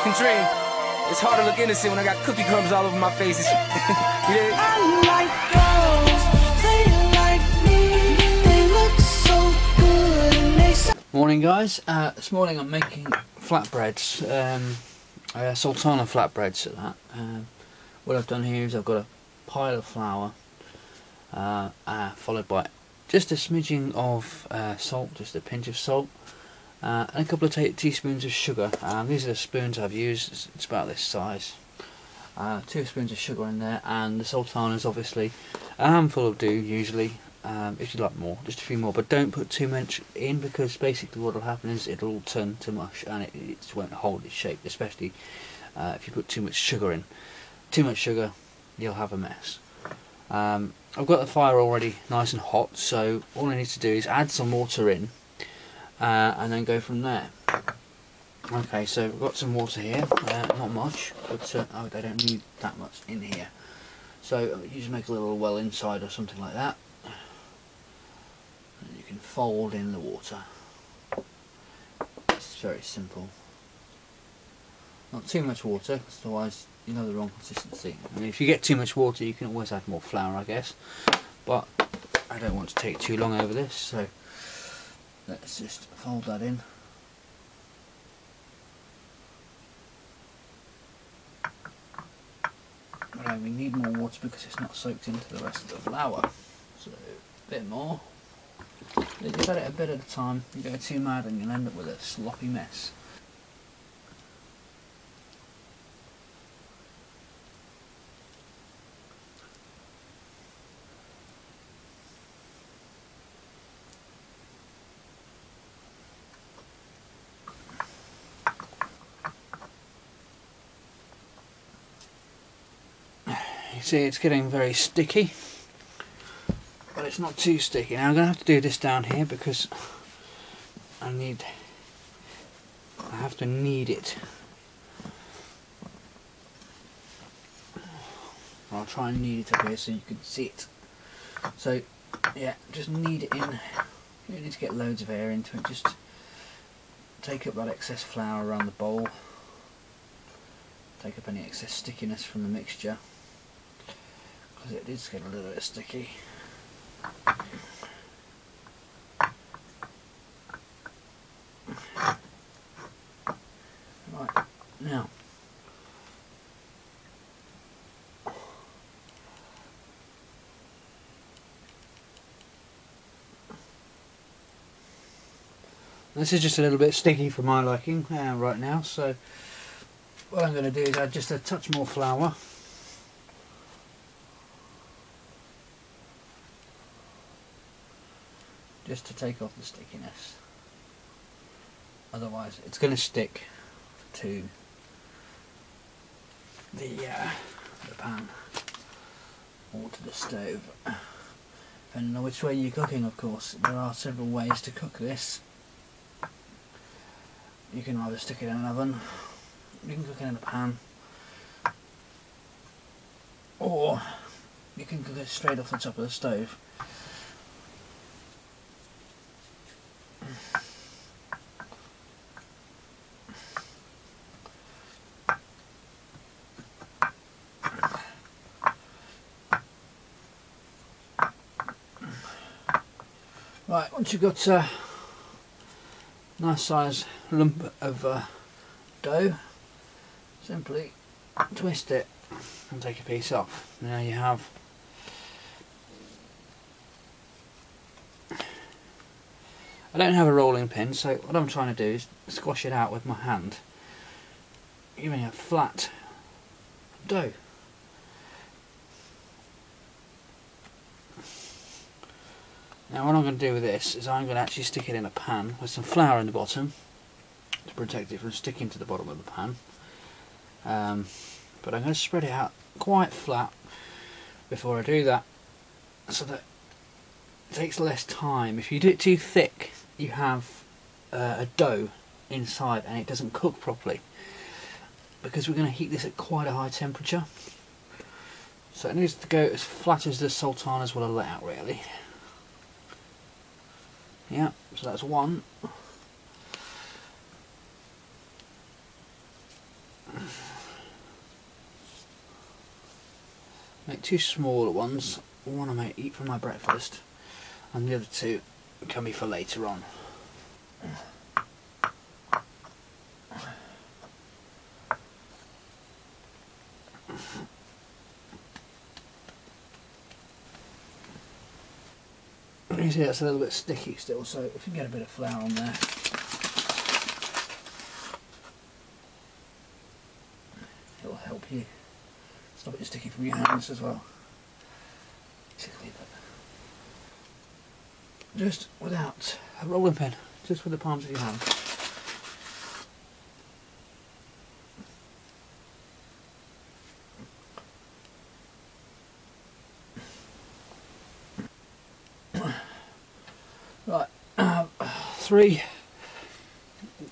American dream. It's hard to look innocent when I got cookie crumbs all over my face. You dig? I like girls, they like me, they look so good and they say... Morning guys, this morning I'm making flatbreads, Sultana Flatbreads at that. What I've done here is I've got a pile of flour, followed by just a smidging of salt, just a pinch of salt, and a couple of teaspoons of sugar. These are the spoons I've used, it's about this size. 2 spoons of sugar in there, and the sultanas obviously a handful will do usually. If you like more, just a few more, but don't put too much in, because basically what will happen is it'll all turn to mush and it just won't hold its shape, especially if you put too much sugar in. Too much sugar, you'll have a mess. I've got the fire already nice and hot, so all I need to do is add some water in and then go from there. Okay, so we've got some water here, not much, but I don't need that much in here. So you just make a little well inside or something like that. And you can fold in the water. It's very simple. Not too much water, otherwise you know the wrong consistency. I mean, if you get too much water, you can always add more flour, I guess. But I don't want to take too long over this, so let's just fold that in. Right, we need more water because it's not soaked into the rest of the flour. So a bit more. You just add it a bit at a time. You go too mad and you'll end up with a sloppy mess. You see it's getting very sticky, but it's not too sticky. Now I'm going to have to do this down here because I have to knead it. I'll try and knead it up here so you can see it. So yeah, just knead it in. You don't need to get loads of air into it, just take up that excess flour around the bowl, take up any excess stickiness from the mixture, because it did get a little bit sticky. Right, now this is just a little bit sticky for my liking right now, so what I'm going to do is add just a touch more flour. Just to take off the stickiness, otherwise it's going to stick to the pan or to the stove, depending on which way you're cooking. Of course, there are several ways to cook this. You can either stick it in an oven, you can cook it in a pan, or you can cook it straight off the top of the stove. Right, once you've got a nice size lump of dough, simply twist it and take a piece off. Now you have I don't have a rolling pin, so what I'm trying to do is squash it out with my hand, giving a flat dough. Now what I'm going to do with this is I'm going to actually stick it in a pan with some flour in the bottom to protect it from sticking to the bottom of the pan. But I'm going to spread it out quite flat before I do that, so that it takes less time. If you do it too thick, you have a dough inside and it doesn't cook properly, because we're going to heat this at quite a high temperature. So it needs to go as flat as the sultanas will allow, really. Yeah, so that's one. Make 2 smaller ones. One I may eat for my breakfast, and the other 2 can be for later on. You see that's a little bit sticky still, so if you get a bit of flour on there, it'll help you stop it sticking from your hands as well. Just without a rolling pin, just with the palms of your hand. Right, 3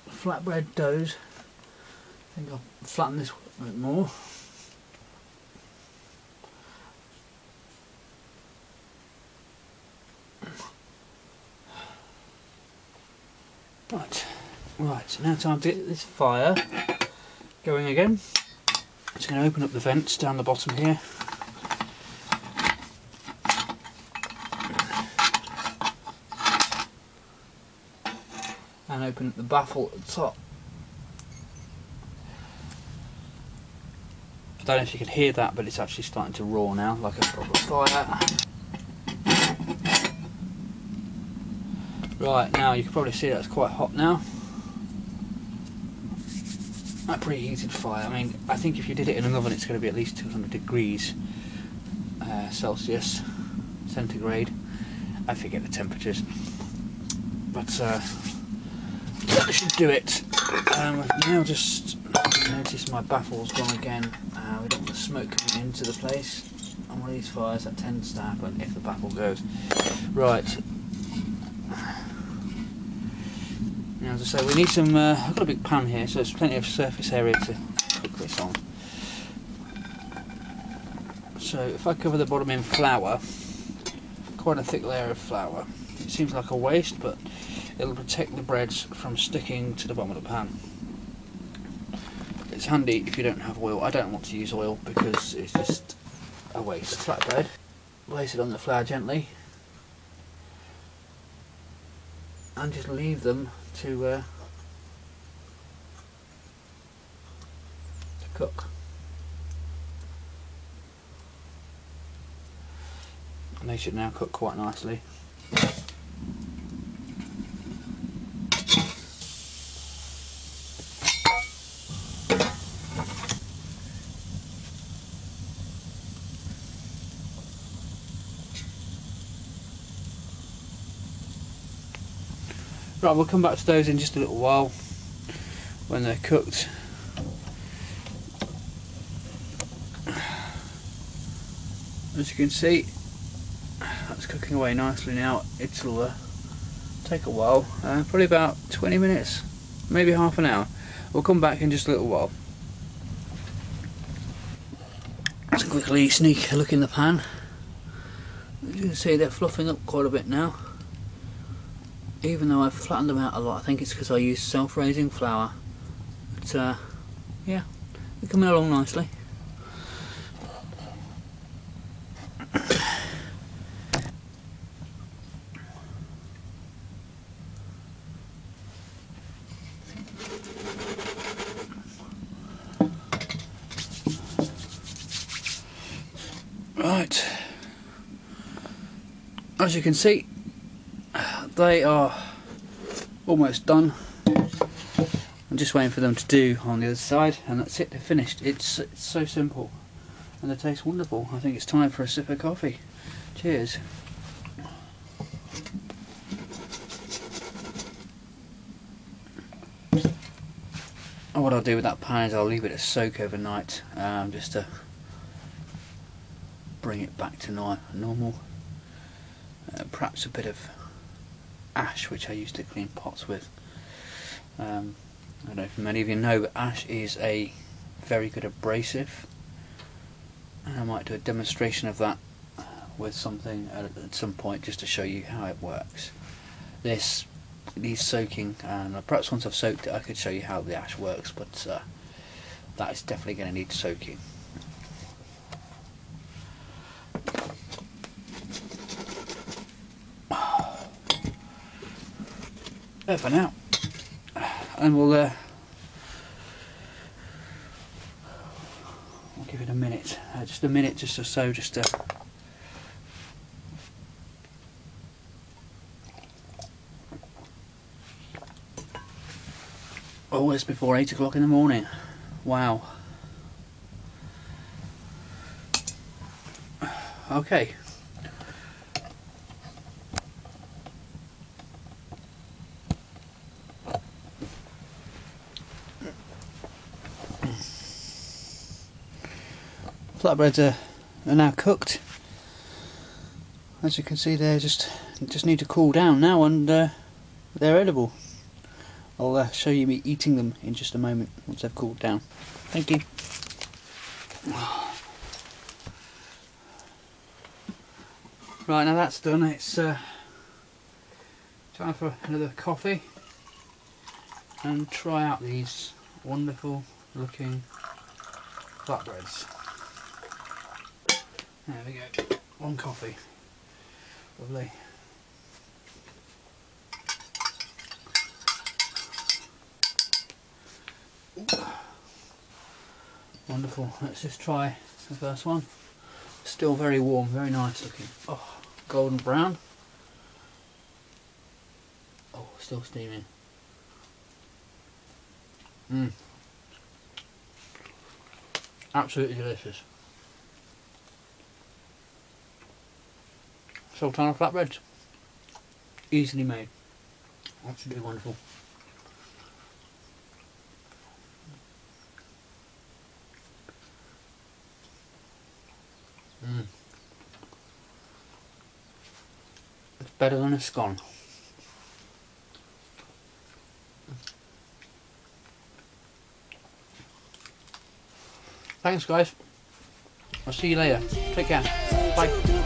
flatbread doughs. I think I'll flatten this a bit more. Right, now time to get this fire going again. Just going to open up the vents down the bottom here. And open up the baffle at the top. I don't know if you can hear that, but it's actually starting to roar now, like a proper fire. Right, now you can probably see that's quite hot now. That preheated fire, I mean, I think if you did it in an oven it's going to be at least 200 degrees Celsius, centigrade. I forget the temperatures. But that should do it. Now just notice my baffle's gone again. We don't want the smoke coming into the place. On one of these fires that tends to happen if the baffle goes. Right. Now, as I say, we need some. I've got a big pan here, so there's plenty of surface area to cook this on. So, if I cover the bottom in flour, quite a thick layer of flour. It seems like a waste, but it'll protect the breads from sticking to the bottom of the pan. It's handy if you don't have oil. I don't want to use oil because it's just a waste. Flatbread. Place it on the flour gently, and just leave them to cook. And they should now cook quite nicely. Right, we'll come back to those in just a little while when they're cooked. As you can see, that's cooking away nicely now. It'll take a while, probably about 20 minutes, maybe half an hour. We'll come back in just a little while. Let's quickly sneak a look in the pan. As you can see, they're fluffing up quite a bit now. Even though I've flattened them out a lot, I think it's because I use self-raising flour. But yeah, they're coming along nicely. Right, as you can see, they are almost done. I'm just waiting for them to do on the other side, and that's it, they're finished. It's so simple, and they taste wonderful. I think it's time for a sip of coffee. Cheers. And what I'll do with that pan is I'll leave it to soak overnight, just to bring it back to normal. Perhaps a bit of ash, which I used to clean pots with. I don't know if many of you know, but ash is a very good abrasive, and I might do a demonstration of that with something at some point, just to show you how it works. This needs soaking, and perhaps once I've soaked it I could show you how the ash works, but that is definitely going to need soaking. There for now, and we'll give it a minute, just a minute, just or so, just to oh, it's before 8 o'clock in the morning. Wow. Okay. Flatbreads are now cooked. As you can see, they just need to cool down now, and they're edible. I'll show you me eating them in just a moment once they've cooled down. Thank you. Right, now that's done. It's time for another coffee and try out these wonderful looking flatbreads. There we go, one coffee. Lovely. Wonderful. Let's just try the first one. Still very warm, very nice looking. Oh, golden brown. Oh, still steaming. Absolutely delicious. Sultana Flatbreads. Easily made. Absolutely wonderful. It's better than a scone. Thanks guys. I'll see you later. Take care. Bye.